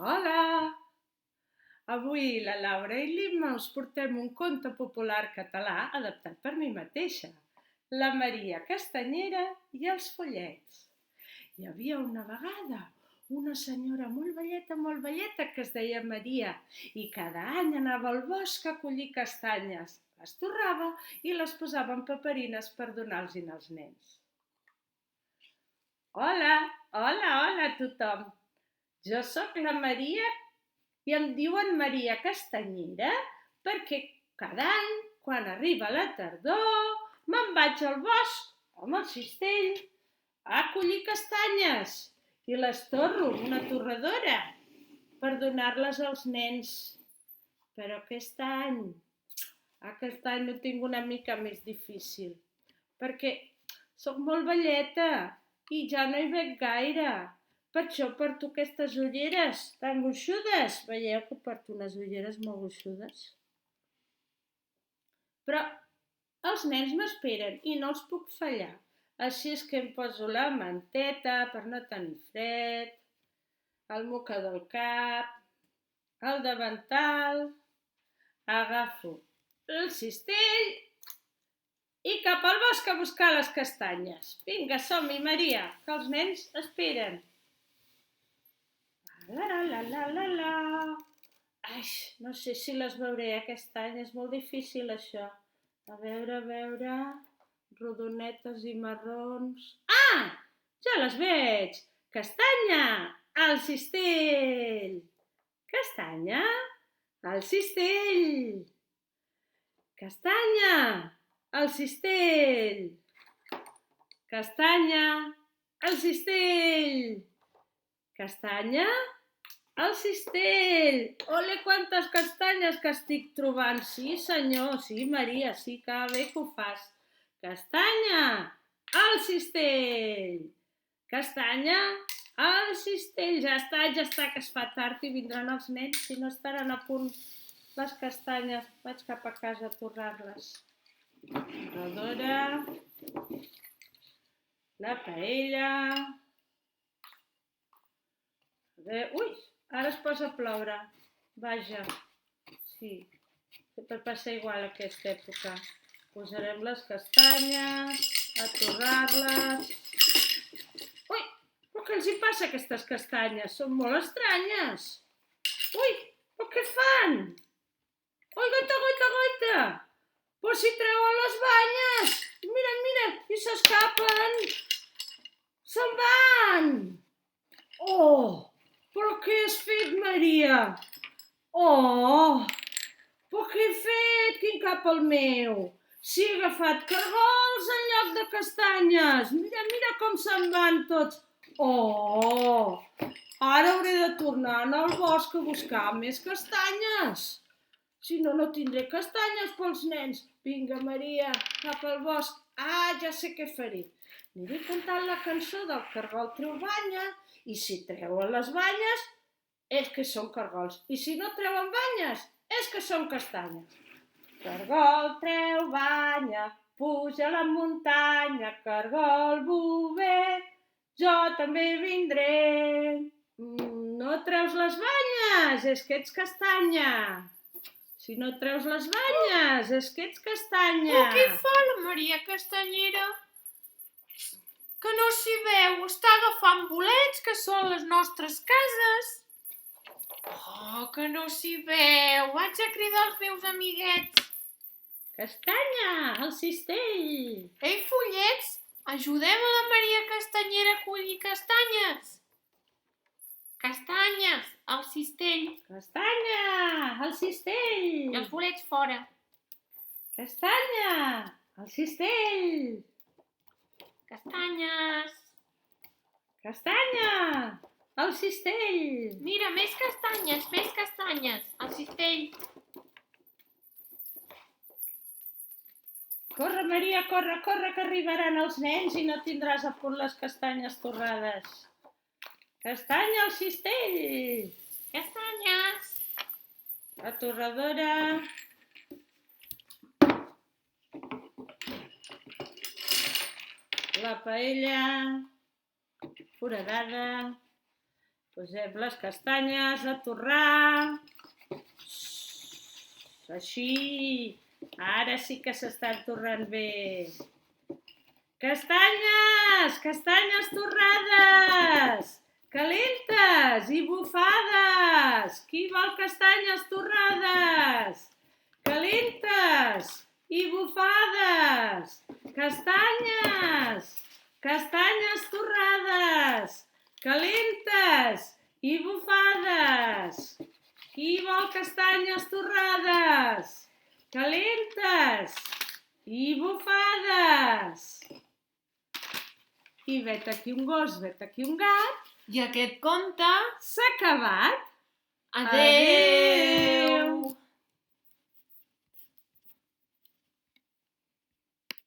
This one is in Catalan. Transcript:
Hola! Avui la Laura i l'Imma us portem un conte popular català adaptat per mi mateixa, la Maria Castanyera i els follets. Hi havia una vegada una senyora molt velleta que es deia Maria i cada any anava al bosc a collir castanyes, les torrava i les posava en paperines per donar-los als nens. Hola, hola a tothom! Jo sóc la Maria i em diuen Maria Castanyera perquè cada any, quan arriba la tardor, me'n vaig al bosc amb el cistell a collir castanyes i les torro en una torradora per donar-les als nens. Però aquest any ho tinc una mica més difícil perquè sóc molt velleta i ja no hi veig gaire. Per això porto aquestes ulleres tan gruixudes. Veieu que porto unes ulleres molt gruixudes? Però els nens m'esperen i no els puc fallar. Així és que em poso la manteta per no tenir fred, el mocador al cap, el davantal, agafo el cistell i cap al bosc a buscar les castanyes. Vinga, som-hi, Maria, que els nens esperen. Ai, no sé si les veuré aquest any, és molt difícil això. A veure, rodonetes i marrons... Ah, ja les veig! Castanya, al cistell! Castanya, al cistell! Castanya, al cistell! Castanya, al cistell! Castanya, al cistell! Ole, quantes castanyes que estic trobant! Sí, senyor, sí, Maria, sí que bé que ho fas. Castanya, al cistell! Castanya, al cistell! Ja està, que es fa tard i vindran els nens, si no estaran a punt les castanyes. Vaig cap a casa a torrar-les. Rodora, la paella... Ui, ara es posa a ploure. Vaja, sí, sempre passa igual aquesta època. Posarem les castanyes, a torrar-les. Ui, però què els hi passa a aquestes castanyes? Són molt estranyes. Ui, però què fan? Ui, goita! Però si treuen les banyes! Mira, i s'escapen! Se'n van! Oh! Però què has fet, Maria? Oh, però què he fet? Quin cap el meu? Si he agafat cargols en lloc de castanyes. Mira com se'n van tots. Oh, ara hauré de tornar al bosc a buscar més castanyes. Si no, no tindré castanyes pels nens. Vinga, Maria, cap al bosc. Ah, ja sé què faré. Aniré cantant la cançó del cargol treu banya. I si treuen les banyes, és que són cargols. I si no treuen banyes, és que són castanyes. Cargol treu banya, puja a la muntanya, cargol bover, jo també vindré. No treus les banyes, és que ets castanya. Si no treus les banyes, és que ets castanya. Què fa la Maria Castanyera? Que no s'hi veu, està agafant bolets, que són les nostres cases. Oh, que no s'hi veu. Vaig a cridar els meus amiguets. Castanya, al cistell. Ei, follets, ajudem a la Maria Castanyera a collir castanyes. Castanyes, al cistell. Castanya, al cistell. I els bolets fora. Castanya, al cistell. Castanyes. Castanya, al cistell. Mira, més castanyes, al cistell. Corre, Maria, corre, que arribaran els nens i no tindràs a punt les castanyes torrades. Castanya al cistell. Castanyes. La torradora. La paella foradada Posem les castanyes a torrar. Així. Ara sí que s'estan torrant bé. Castanyes! Castanyes torrades! Calentes i bufades! Qui vol castanyes torrades? Calentes i bufades! Castanyes! Castanyes torrades! Calentes i bufades! Qui vol castanyes torrades? Calentes i bufades! I vet aquí un gos, vet aquí un gat. I aquest conte S'ha acabat. Adéu!